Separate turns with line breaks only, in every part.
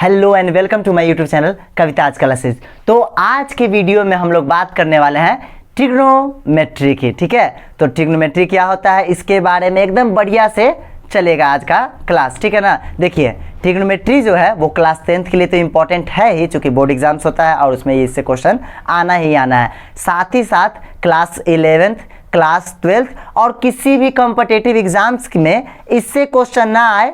Hello and welcome to my YouTube channel Kavita's classes. तो आज के वीडियो में हम लोग बात करने वाले हैं ट्रिग्नोमेट्री की। ठीक है, तो ट्रिग्नोमेट्री क्या होता है इसके बारे में एकदम बढ़िया से चलेगा आज का क्लास। ठीक है ना। देखिए, ट्रिग्नोमेट्री जो है वो क्लास 10th के लिए तो इम्पॉर्टेंट है ही, चूंकि बोर्ड एग्जाम्स होता है और उसमें इससे क्वेश्चन आना ही आना है। साथ ही साथ क्लास 11th, क्लास 12th और किसी भी कॉम्पिटिटिव एग्जाम्स में इससे क्वेश्चन ना आए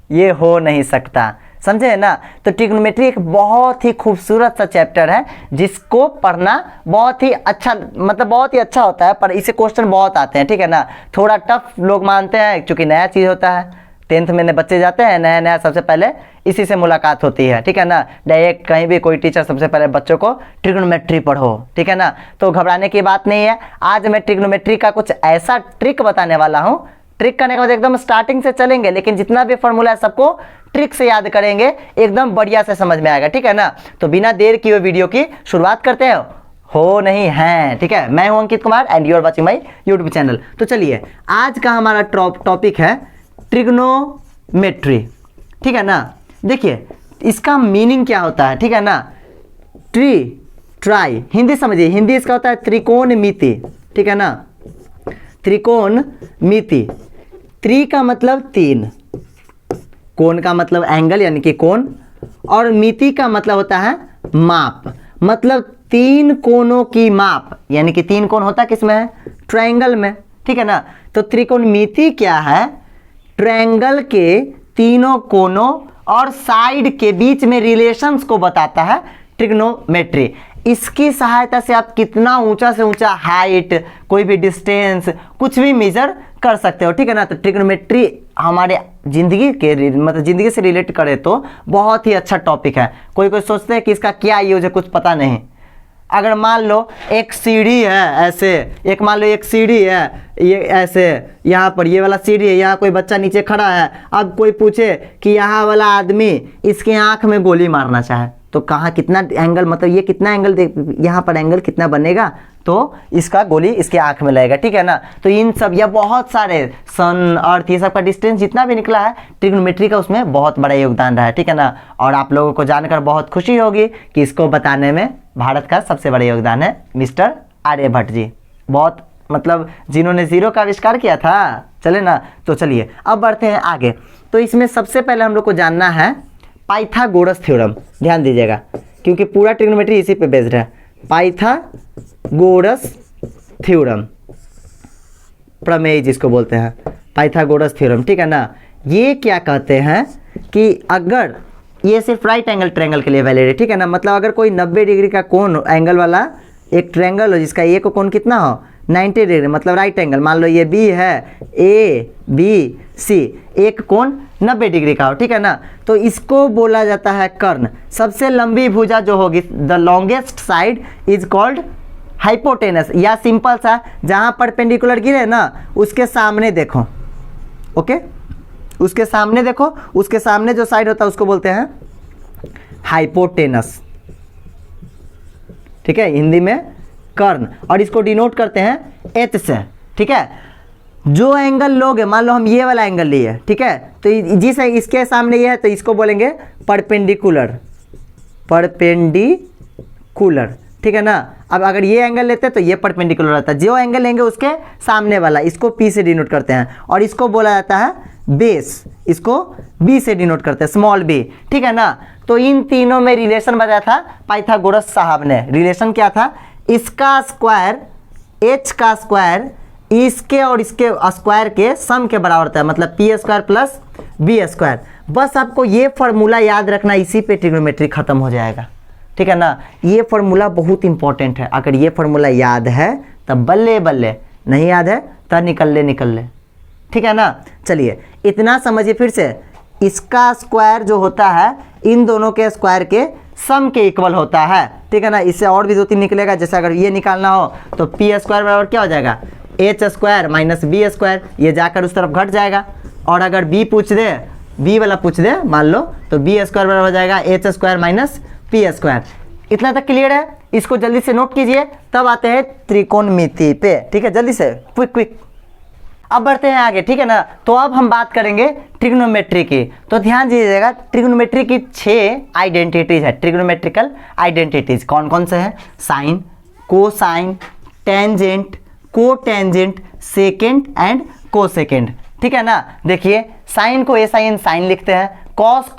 ये हो नहीं सकता, समझे ना। तो ट्रिग्नोमेट्री एक बहुत ही खूबसूरत सा चैप्टर है जिसको पढ़ना बहुत ही अच्छा, मतलब बहुत ही अच्छा होता है, पर इसे क्वेश्चन बहुत आते हैं। ठीक है ना। थोड़ा टफ लोग मानते हैं क्योंकि नया चीज़ होता है, 10th में बच्चे जाते हैं नया नया, सबसे पहले इसी से मुलाकात होती है। ठीक है ना। डायरेक्ट कहीं भी कोई टीचर सबसे पहले बच्चों को ट्रिग्नोमेट्री पढ़ो, ठीक है ना। तो घबराने की बात नहीं है। आज मैं ट्रिग्नोमेट्री का कुछ ऐसा ट्रिक बताने वाला हूँ। ट्रिक करने के बाद एकदम स्टार्टिंग से चलेंगे, लेकिन जितना भी फॉर्मूला है सबको ट्रिक से याद करेंगे, एकदम बढ़िया से समझ में आएगा। ठीक है ना। तो बिना देर किए वीडियो की शुरुआत करते हैं। हो नहीं है, ठीक है। मैं हूं Ankit Kumar and you are watching my YouTube channel. तो चलिए, आज का हमारा टॉपिक है ट्रिग्नोमेट्री। ठीक है ना। देखिए, इसका मीनिंग क्या होता है, ठीक है ना। ट्राई हिंदी समझिए, हिंदी इसका होता है त्रिकोणमिति। ठीक है ना। त्रिकोणमिति, त्रि का मतलब तीन, कोण का मतलब एंगल यानी कि कोण, और मिति का मतलब होता है माप, मतलब तीन कोणों की माप, यानी कि तीन कोण होता किसमें है, ट्रायंगल में। ठीक है ना। तो त्रिकोणमिति क्या है, ट्रायंगल के तीनों कोणों और साइड के बीच में रिलेशंस को बताता है ट्रिग्नोमेट्री। इसकी सहायता से आप कितना ऊंचा से ऊंचा हाइट, कोई भी डिस्टेंस, कुछ भी मेजर कर सकते हो। ठीक है ना। तो ट्रिग्नोमेट्री हमारे जिंदगी के मतलब जिंदगी से रिलेट करे तो बहुत ही अच्छा टॉपिक है। कोई कोई सोचते हैं कि इसका क्या यूज है, कुछ पता नहीं। अगर मान लो एक सीढ़ी है ऐसे, एक मान लो एक सीढ़ी है ये ऐसे, यहाँ पर ये वाला सीढ़ी है, यहाँ कोई बच्चा नीचे खड़ा है। अब कोई पूछे कि यहाँ वाला आदमी इसके आँख में गोली मारना चाहे तो कहाँ कितना एंगल, मतलब ये कितना एंगल, यहाँ पर एंगल कितना बनेगा तो इसका गोली इसके आँख में लगेगा। ठीक है ना। तो इन सब या बहुत सारे सन अर्थ ये सब का डिस्टेंस जितना भी निकला है, ट्रिग्नोमेट्री का उसमें बहुत बड़ा योगदान रहा है। ठीक है ना। और आप लोगों को जानकर बहुत खुशी होगी कि इसको बताने में भारत का सबसे बड़ा योगदान है मिस्टर आर्यभट्ट जी। बहुत मतलब जिन्होंने जीरो का आविष्कार किया था। चले ना। तो चलिए अब बढ़ते हैं आगे। तो इसमें सबसे पहले हम लोग को जानना है पाइथागोरस थ्योरम। ध्यान दीजिएगा क्योंकि पूरा ट्रिग्नोमेट्री इसी पे बेस्ड है। पाइथागोरस थ्योरम, प्रमेय जिसको बोलते हैं, पाइथागोरस थ्योरम। ठीक है ना। ये क्या कहते हैं कि अगर ये सिर्फ राइट एंगल ट्रायंगल के लिए वैलिड है। ठीक है ना। मतलब अगर कोई 90 डिग्री का कोण एंगल वाला एक ट्रायंगल हो जिसका एक कोण कितना हो 90 डिग्री, मतलब राइट एंगल, मान लो ये बी है, ए बी सी, एक कोण 90 डिग्री का हो। ठीक है ना। तो इसको बोला जाता है कर्ण। सबसे लंबी भुजा जो होगी, the longest side is called hypotenuse, या सिंपल सा जहाँ परपेंडिकुलर गिरे ना उसके सामने देखो। ओके, उसके सामने देखो, उसके सामने जो साइड होता है उसको बोलते हैं हाइपोटेनस। ठीक है, हिंदी में कर्ण, और इसको डिनोट करते हैं एच से। ठीक है। जो एंगल लोगे, मान लो हम ये वाला एंगल लिए, ठीक है, तो जिस इसके सामने ये है तो इसको बोलेंगे परपेंडिकुलर, परपेंडिकुलर। ठीक है ना। अब अगर ये एंगल लेते हैं तो ये परपेंडिकुलर रहता है। जो एंगल लेंगे उसके सामने वाला, इसको पी से डिनोट करते हैं, और इसको बोला जाता है बेस, इसको बी से डिनोट करते हैं, स्मॉल बी। ठीक है ना। तो इन तीनों में रिलेशन बताया था पाइथागोरस साहब ने। रिलेशन क्या था, इसका स्क्वायर, एच का स्क्वायर इसके और इसके स्क्वायर के सम के बराबर होता है, मतलब P square plus B square. बस आपको ये फॉर्मूला याद रखना, इसी पे ट्रिग्नोमेट्री खत्म हो जाएगा। ठीक है ना। ये फॉर्मूला बहुत इंपॉर्टेंट है। अगर ये फॉर्मूला याद है तब बल्ले बल्ले, नहीं याद है तब निकल ले। ठीक है ना। चलिए इतना समझिए फिर से, इसका स्क्वायर जो होता है इन दोनों के स्क्वायर के सम के इक्वल होता है। ठीक है ना। इससे और भी 2-3 निकलेगा। जैसे अगर ये निकालना हो तो पी स्क्वायर बराबर क्या हो जाएगा, H square minus B square, ये जाकर उस तरफ घट जाएगा। और अगर बी पूछ दे, बी वाला पूछ दे मान लो, तो बी स्क्वायर बराबर हो जाएगा H square minus P square. इतना तक क्लियर है। इसको जल्दी से नोट कीजिए, तब आते हैं त्रिकोणमिति पे। ठीक है, जल्दी से क्विक। अब बढ़ते हैं आगे, ठीक है ना। तो अब हम बात करेंगे ट्रिग्नोमेट्री की। तो ध्यान दीजिएगा, ट्रिग्नोमेट्री की 6 आइडेंटिटीज है, ट्रिग्नोमेट्रिकल आइडेंटिटीज कौन कौन से हैं? Sine, cosine, tangent, cotangent, secant and cosecant, ठीक है ना। देखिए साइन को एसाइन साइन लिखते हैं, कॉस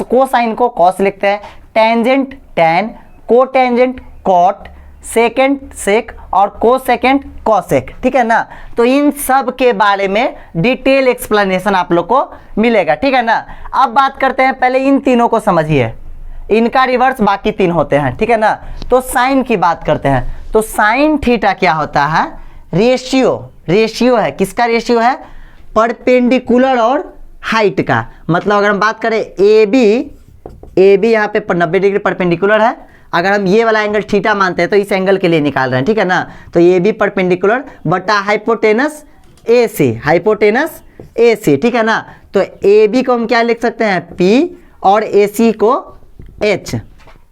कोसाइन को कॉस लिखते हैं, tangent tan, cotangent cot, secant sec और कोसेकेंड कॉसेक, ठीक है ना। तो इन सब के बारे में डिटेल एक्सप्लेनेशन आप लोग को मिलेगा, ठीक है ना। अब बात करते हैं, पहले इन तीनों को समझिए, इनका रिवर्स बाकी 3 होते हैं, ठीक है ना। तो साइन की बात करते हैं। तो साइन थीटा क्या होता है? रेशियो है, किसका रेशियो है? परपेंडिकुलर और हाइट का। मतलब अगर हम बात करें ए बी यहाँ पे 90 डिग्री परपेंडिकुलर है, अगर हम ये वाला एंगल थीटा मानते हैं तो इस एंगल के लिए निकाल रहे हैं, ठीक है ना। तो ए बी परपेंडिकुलर बटा हाइपोटेनस ए सी, ठीक है ना। तो ए बी को हम क्या लिख सकते हैं? पी और ए सी को एच,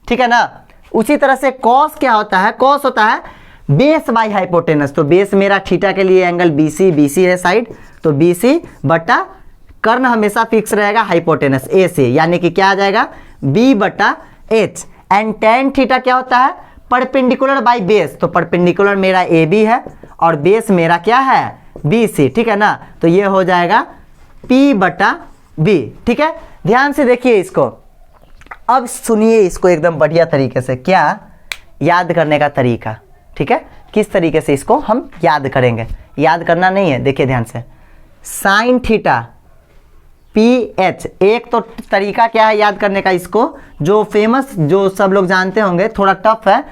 ठीक है ना। उसी तरह से कॉस क्या होता है? कॉस होता है बेस बाई हाइपोटेनस। तो बेस मेरा थीटा के लिए एंगल BC है साइड, तो BC बटा कर्ण हमेशा फिक्स रहेगा हाइपोटेनस ए से, यानी कि क्या आ जाएगा? B बटा एच। एंड टेन थीटा क्या होता है? Perpendicular by base. तो परपेंडिकुलर मेरा AB है और बेस मेरा क्या है? BC, ठीक है ना। तो ये हो जाएगा P बटा B, ठीक है। ध्यान से देखिए इसको, अब सुनिए इसको एकदम बढ़िया तरीके से, क्या याद करने का तरीका, ठीक है। किस तरीके से इसको हम याद करेंगे, याद करना नहीं है, देखिए ध्यान से। साइन थीटा PH, एक तो तरीका क्या है याद करने का इसको, जो फेमस, जो सब लोग जानते होंगे, थोड़ा टफ है।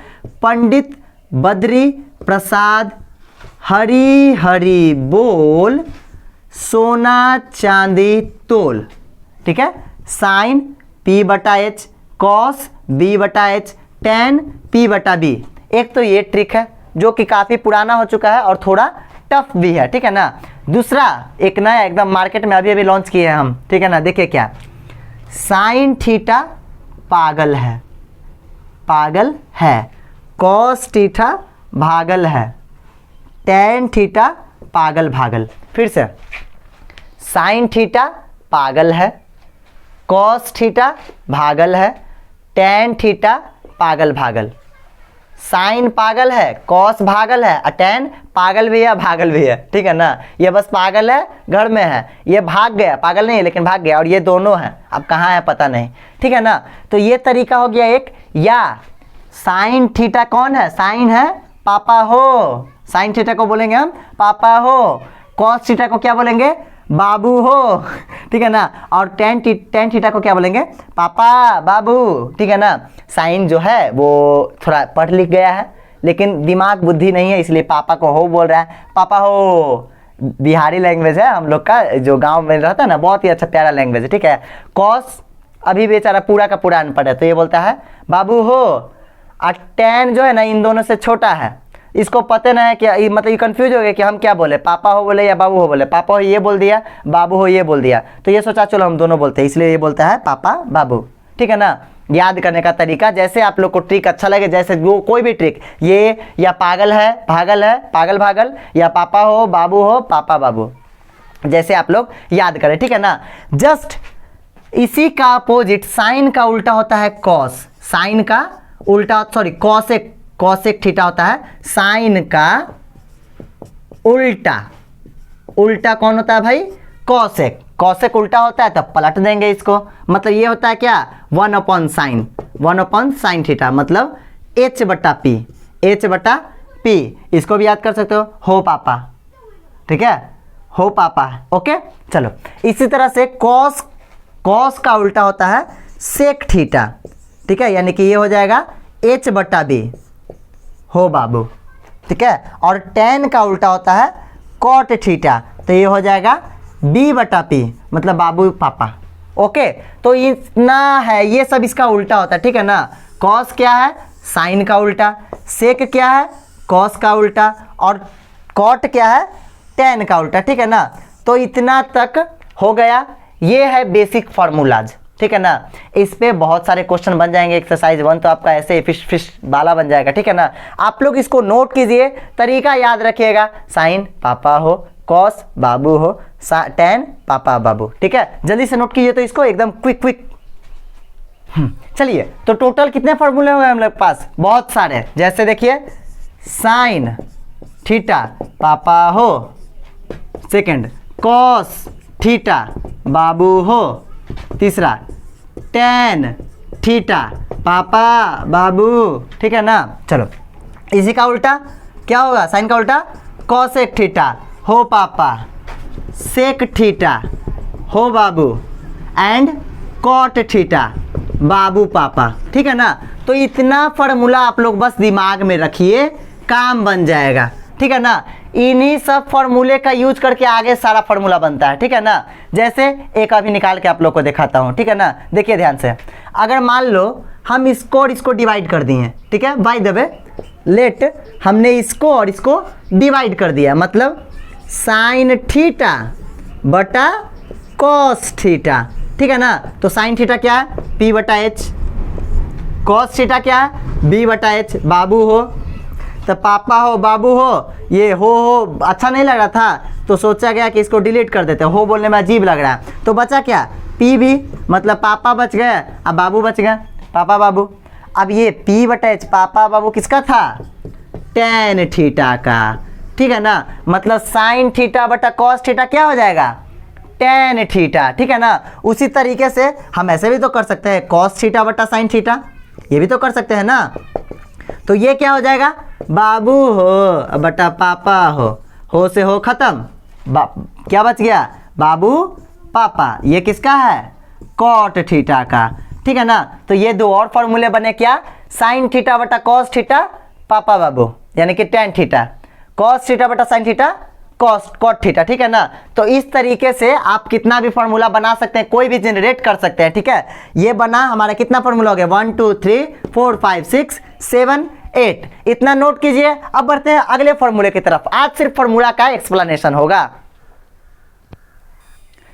पंडित बद्री प्रसाद हरी हरी बोल, सोना चांदी तोल, ठीक है। साइन P बटा एच, कॉस B बटा एच, टेन P बटा B। एक तो ये ट्रिक है जो कि काफ़ी पुराना हो चुका है और थोड़ा टफ भी है, ठीक है ना। दूसरा एक नया एकदम मार्केट में अभी लॉन्च किए हैं हम, ठीक है ना। देखिए क्या, साइन थीटा पागल है, कॉस थीटा भागल है, टेन थीटा पागल भागल। फिर से, साइन थीटा पागल है, कॉस थीटा भागल है, टेन थीटा पागल भागल। साइन पागल है, कॉस भागल है, टेन पागल भी है भागल भी है, ठीक है ना। ये बस पागल है, घर में है, ये भाग गया, पागल नहीं है लेकिन भाग गया, और ये दोनों हैं, अब कहाँ है पता नहीं, ठीक है ना। तो ये तरीका हो गया एक। या साइन थीटा कौन है? साइन है पापा हो, साइन थीटा को बोलेंगे हम पापा हो। कॉस थीटा को क्या बोलेंगे? बाबू हो, ठीक है ना। और टेन थीटा को क्या बोलेंगे? पापा बाबू, ठीक है ना। साइन जो है वो थोड़ा पढ़ लिख गया है लेकिन दिमाग बुद्धि नहीं है, इसलिए पापा को हो बोल रहा है, पापा हो। बिहारी लैंग्वेज है हम लोग का, जो गांव में रहता है ना, बहुत ही अच्छा प्यारा लैंग्वेज है, ठीक है। कॉस अभी बेचारा पूरा का पूरा अनपढ़ है, तो ये बोलता है बाबू हो। और टेन जो है ना, इन दोनों से छोटा है, इसको पता ना है कि मतलब ये कंफ्यूज हो गया कि हम क्या बोले, पापा हो बोले या बाबू हो बोले। पापा हो ये बोल दिया, बाबू हो ये बोल दिया, तो ये सोचा चलो हम दोनों बोलते हैं, इसलिए ये बोलता है पापा बाबू, ठीक है ना। याद करने का तरीका, जैसे आप लोग को ट्रिक अच्छा लगे, जैसे वो कोई भी ट्रिक, ये या पागल है पागल भागल, या पापा हो बाबू हो पापा बाबू, जैसे आप लोग याद करें, ठीक है ना। जस्ट इसी का अपोजिट साइन का उल्टा होता है कॉस। साइन का उल्टा, सॉरी कॉसेक थीटा होता है साइन का उल्टा कौन होता है भाई? कॉसेक उल्टा होता है, तब पलट देंगे इसको। मतलब ये होता है क्या? 1/sin थीटा, मतलब h बटा p। इसको भी याद कर सकते हो पापा, ठीक है, हो पापा, ओके। चलो इसी तरह से कॉस का उल्टा होता है सेक थीटा, ठीक है, यानी कि ये हो जाएगा h बटा b, हो बाबू, ठीक है। और टेन का उल्टा होता है कॉट थीटा, तो ये हो जाएगा b बटा p, मतलब बाबू पापा, ओके। तो इतना है, ये सब इसका उल्टा होता है, ठीक है ना। कॉस क्या है? साइन का उल्टा। सेक क्या है? कॉस का उल्टा। और कॉट क्या है? टेन का उल्टा, ठीक है ना। तो इतना तक हो गया, ये है बेसिक फार्मूलाज, ठीक है ना। इस पे बहुत सारे क्वेश्चन बन जाएंगे। एक्सरसाइज 1 तो आपका ऐसे फिश वाला बन जाएगा, ठीक है ना। आप लोग इसको नोट कीजिए, तरीका याद रखिएगा। साइन पापा हो, कॉस बाबू हो, टेन पापा बाबू। ठीक है, जल्दी से नोट कीजिए तो इसको एकदम क्विक। चलिए, तो टोटल कितने फॉर्मूले हो गए हम लोग पास? बहुत सारे। जैसे देखिए साइन थीटा पापा हो, सेकंड कॉस थीटा बाबू हो, तीसरा टेन थीटा पापा बाबू। ठीक है ना। चलो, इसी का उल्टा क्या होगा? साइन का उल्टा कॉसेक थीटा हो पापा, सेक थीटा हो बाबू, एंड कॉट थीटा बाबू पापा। ठीक है ना। तो इतना फॉर्मूला आप लोग बस दिमाग में रखिए, काम बन जाएगा। ठीक है ना। इन्हीं सब फॉर्मूले का यूज करके आगे सारा फॉर्मूला बनता है। ठीक है ना। जैसे एक अभी निकाल के आप लोग को दिखाता हूँ। ठीक है ना, देखिए ध्यान से। अगर मान लो हम इसको और इसको डिवाइड कर दिए, ठीक है, बाय द वे लेट हमने इसको और इसको डिवाइड कर दिया, मतलब साइन थीटा बटा कॉस थीटा। ठीक है ना। तो साइन थीटा क्या है? P बटा एच। कॉस थीटा क्या है? B बटा एच। बाबू हो तो पापा हो बाबू हो, ये हो अच्छा नहीं लग रहा था तो सोचा गया कि इसको डिलीट कर देते, हो बोलने में अजीब लग रहा है। तो बचा क्या? P भी, मतलब पापा बच गए, अब बाबू बच गए, पापा बाबू। अब ये P बटा एच पापा बाबू किसका था? टेन थीटा का। ठीक है ना। मतलब साइन थीटा बटा कॉस थीटा क्या हो जाएगा? Tan theta. ठीक है ना। उसी तरीके से हम ऐसे भी तो कर सकते हैं, कॉस थीटा बटा साइन थीटा, ये भी तो कर सकते हैं ना। तो ये क्या हो जाएगा? बाबू हो बटा पापा हो से हो खत्म, क्या बच गया? बाबू पापा। ये किसका है? कॉट थीटा का। ठीक है ना। तो ये दो और फॉर्मूले बने क्या? साइन थीटा बटा कॉस थीटा पापा बाबू, यानी कि टेन थीटा, कॉस थीटा बटा साइन थीटा कॉट थीटा। ठीक है ना। तो इस तरीके से आप कितना भी फॉर्मूला बना सकते हैं, कोई भी जनरेट कर सकते हैं। ठीक है। ये बना हमारा कितना फॉर्मूला हो गया? 1 2 3 4 5 6 7 8। इतना नोट कीजिए। अब बढ़ते हैं अगले फॉर्मूले की तरफ। आज सिर्फ फॉर्मूला का एक्सप्लेनेशन होगा।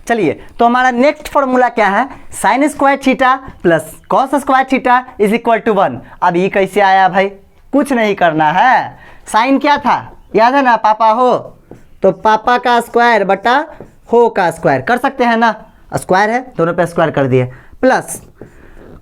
चलिए, तो हमारा नेक्स्ट फॉर्मूला क्या है? Sine square theta plus cos square theta is equal to 1। अब ये कैसे आया भाई? कुछ नहीं करना है। साइन क्या था? याद है ना? पापा हो तो पापा का स्क्वायर बटा हो का स्क्वायर कर सकते हैं ना, स्क्वायर है, दोनों पे स्क्वायर कर दिए। प्लस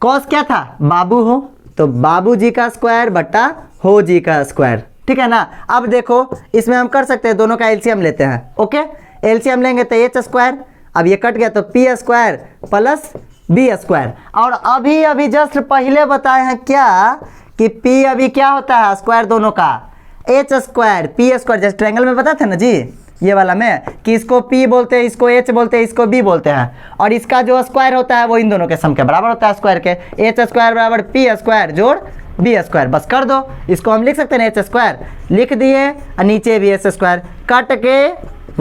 कॉस क्या था? बाबू हो तो बाबू जी का स्क्वायर बटा हो जी का स्क्वायर। ठीक है ना। अब देखो इसमें हम कर सकते हैं, दोनों का एलसीएम लेते हैं। ओके, एलसीएम लेंगे तो एच स्क्वायर, अब ये कट गया तो P square plus B square. और अभी अभी जस्ट पहले बताए हैं क्या कि पी अभी क्या होता है? स्क्वायर दोनों का एच स्क्वायर पी स्क्वायर। जैसे ट्रायंगल में बताते हैं ना जी, ये वाला में कि इसको P बोलते हैं, इसको H बोलते हैं, इसको B बोलते हैं, और इसका जो स्क्वायर होता है वो इन दोनों के सम के बराबर होता है स्क्वायर के। एच स्क्वायर बराबर P स्क्वायर जोड़ B स्क्वायर, बस कर दो। इसको हम लिख सकते हैं एच स्क्वायर, लिख दिए, और नीचे भी एच स्क्वायर, कट के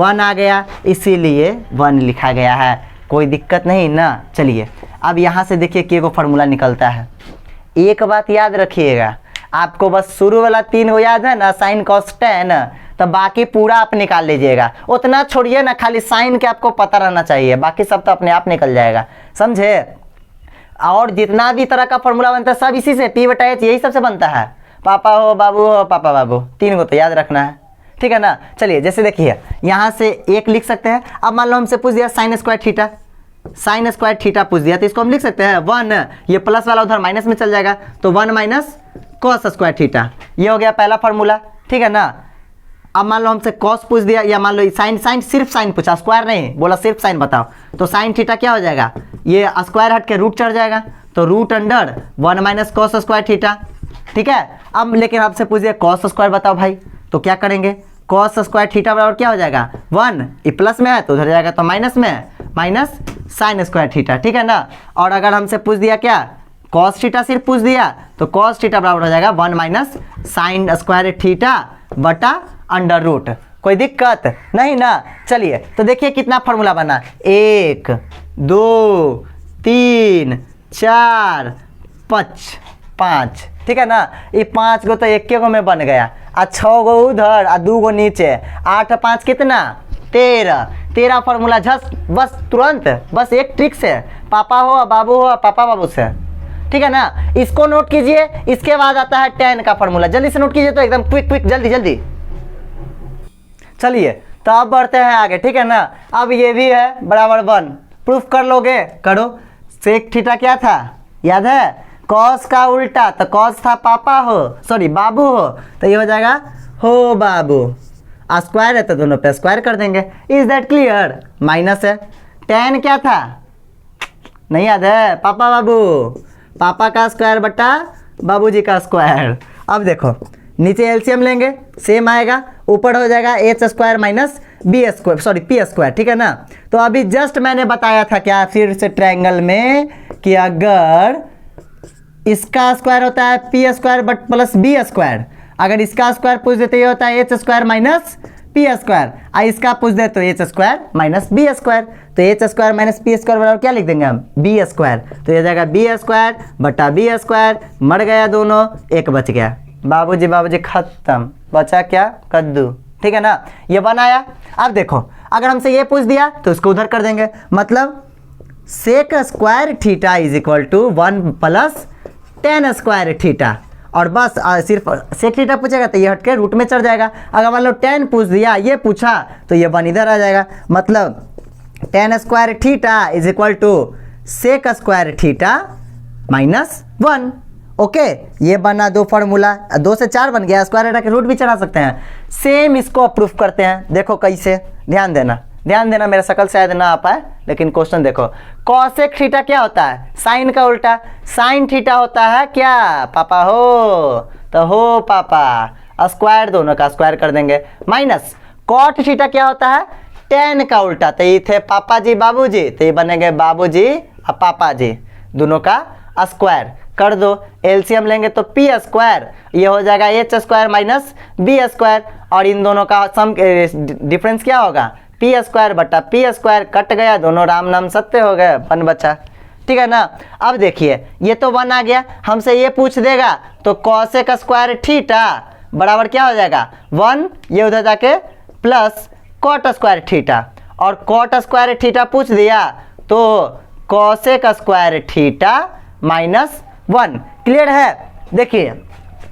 1 आ गया, इसीलिए 1 लिखा गया है। कोई दिक्कत नहीं ना। चलिए, अब यहाँ से देखिए कि एगो फार्मूला निकलता है। एक बात याद रखिएगा, आपको बस शुरू वाला 3 को याद है ना, साइन कॉस टेन, तो बाकी पूरा आप निकाल लीजिएगा। उतना छोड़िए ना, खाली साइन के आपको पता रहना चाहिए, बाकी सब तो अपने आप निकल जाएगा, समझे। और जितना भी तरह का फॉर्मूला बनता है सब इसी से, P बटा एच यही सबसे बनता है। पापा हो बाबू हो पापा बाबू, 3 को तो याद रखना है। ठीक है ना। चलिए, जैसे देखिए यहाँ से 1 लिख सकते हैं। अब मान लो हमसे पूछ दिया sign square theta, sign square theta पूछ दिया, तो इसको हम लिख सकते हैं 1, ये प्लस वाला उधर माइनस में चल जाएगा, तो 1 माइनस कॉस स्क्वायर थीटा। ये हो गया पहला फार्मूला। ठीक है ना। अब मान लो हमसे कॉस पूछ दिया, या मान लो साइन सिर्फ साइन पूछा, स्क्वायर नहीं बोला, सिर्फ साइन बताओ, तो साइन थीटा क्या हो जाएगा? ये स्क्वायर हट के रूट चढ़ जाएगा, तो root under 1 minus cos square theta. ठीक है। अब लेकिन आपसे पूछ दिया कॉस स्क्वायर बताओ भाई, तो क्या करेंगे? कॉस स्क्वायर थीटा बराबर क्या हो जाएगा? 1, ये प्लस में है तो उधर जाएगा तो माइनस में है, माइनस साइन स्क्वायर थीटा। ठीक है ना। और अगर हमसे पूछ दिया क्या? कॉस थीटा सिर्फ पूछ दिया, तो कॉस थीटा बराबर हो जाएगा 1 माइनस साइन स्क्वायर थीटा बटा अंडर रूट। कोई दिक्कत नहीं ना। चलिए, तो देखिए कितना फार्मूला बना, 1 2 3 4 5। ठीक है ना। ये 5 गो तो 1 गो में बन गया, आ 6 गो उधर, आ 2 गो नीचे, 8 5 कितना? 13 फार्मूला झस, बस तुरंत, बस एक ट्रिक से, पापा हो बाबू हो पापा बाबू से। ठीक है ना। इसको नोट कीजिए। इसके बाद आता है टेन का फार्मूला, जल्दी से नोट कीजिए तो एकदम क्विक जल्दी। चलिए, तो अब बढ़ते हैं आगे, ठीक है ना। अब ये भी है बराबर 1, प्रूफ कर लोगे, करो। सेक थीटा क्या था याद है, कॉस का उल्टा, तो कॉस था पापा हो, सॉरी बाबू हो, तो ये हो जाएगा हो बाबू, स्क्वायर है तो दोनों पे स्क्वायर कर देंगे। Is that clear. माइनस है, tan क्या था नहीं याद है, पापा बाबू, पापा का स्क्वायर बटा बाबूजी का स्क्वायर। अब देखो नीचे एलसीएम लेंगे, सेम आएगा, ऊपर हो जाएगा H square minus B square, sorry P square, ठीक है ना। तो अभी जस्ट मैंने बताया था क्या फिर से ट्रायंगल में कि अगर इसका स्क्वायर होता है P square but plus B square, अगर इसका स्क्वायर पूछ देते ये होता है H square minus P square, इसका पूछ दे तो H square minus B square, तो H square minus P square बराबर क्या लिख देंगे हम बी स्क्वायर, तो ये जाएगा बी स्क्वायर बटा बी स्क्वायर, मर गया दोनों, एक बच गया, बाबूजी बाबूजी खत्म, बचा क्या कद्दू, ठीक है ना। ये बनाया। अब देखो अगर हमसे ये पूछ दिया तो इसको उधर कर देंगे, मतलब sec square theta is equal to 1 plus tan square theta, और बस सिर्फ सेक थीटा पूछेगा तो ये हट के रूट में चढ़ जाएगा। अगर मान लो tan पूछ दिया, ये पूछा तो ये 1 इधर आ जाएगा, मतलब tan square theta is equal to sec square theta minus 1। Okay, ये बना दो फार्मूला, 2 से 4 बन गया, स्क्वायर हटा के रूट भी चढ़ा सकते हैं। सेम इसको प्रूफ करते हैं, देखो कैसे, ध्यान देना, मेरा शकल शायद ना आ पाए लेकिन क्वेश्चन देखो। कॉसेक थीटा क्या होता है, साइन का उल्टा, साइन थीटा होता है क्या पापा हो, तो हो पापा, स्क्वायर दोनों का स्क्वायर कर देंगे, माइनस कॉट थीटा क्या होता है tan का उल्टा, तो ये थे पापा जी बाबूजी, तो ये बनेंगे बाबूजी और पापा जी, दोनों का स्क्वायर कर दो। एलसीएम लेंगे तो पी स्क्वायर, ये हो जाएगा H square minus B square, और इन दोनों का सम डिफरेंस क्या होगा पी स्क्वायर बटा पी स्क्वायर, कट गया, दोनों राम नाम सत्य हो गए, 1 बचा, ठीक है ना। अब देखिए ये तो 1 आ गया, हमसे ये पूछ देगा तो कॉसेक स्क्वायर थीटा बराबर क्या हो जाएगा 1, ये उधर जाके प्लस कॉट स्क्वायर थीटा, और कॉट स्क्वायर थीटा पूछ दिया तो cosec square theta minus 1। Clear है। देखिए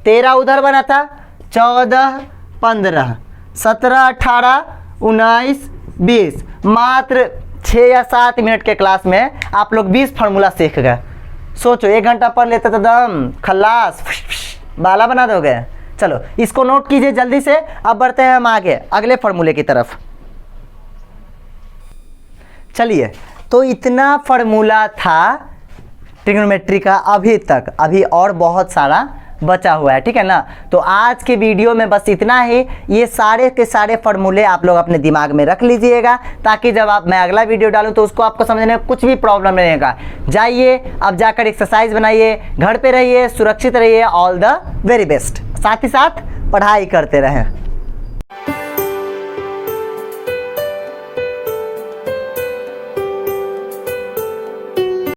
13 उधर बना था, 14 15 17 18 19 20, मात्र 6 या 7 मिनट के क्लास में आप लोग 20 फार्मूला सीख गए। सोचो 1 घंटा पढ़ लेते तो दम खल्लास बाला बना दोगे। चलो इसको नोट कीजिए जल्दी से। अब बढ़ते हैं हम आगे अगले फार्मूले की तरफ। चलिए, तो इतना फार्मूला था ट्रिग्नोमेट्री का अभी तक, अभी और बहुत सारा बचा हुआ है, ठीक है ना। तो आज के वीडियो में बस इतना ही, ये सारे के सारे फार्मूले आप लोग अपने दिमाग में रख लीजिएगा, ताकि जब मैं अगला वीडियो डालूं तो उसको आपको समझने में कुछ भी प्रॉब्लम नहीं रहेगा। जाइए अब जाकर एक्सरसाइज बनाइए, घर पे रहिए, सुरक्षित रहिए, ऑल द वेरी बेस्ट, साथ ही साथ पढ़ाई करते रहें।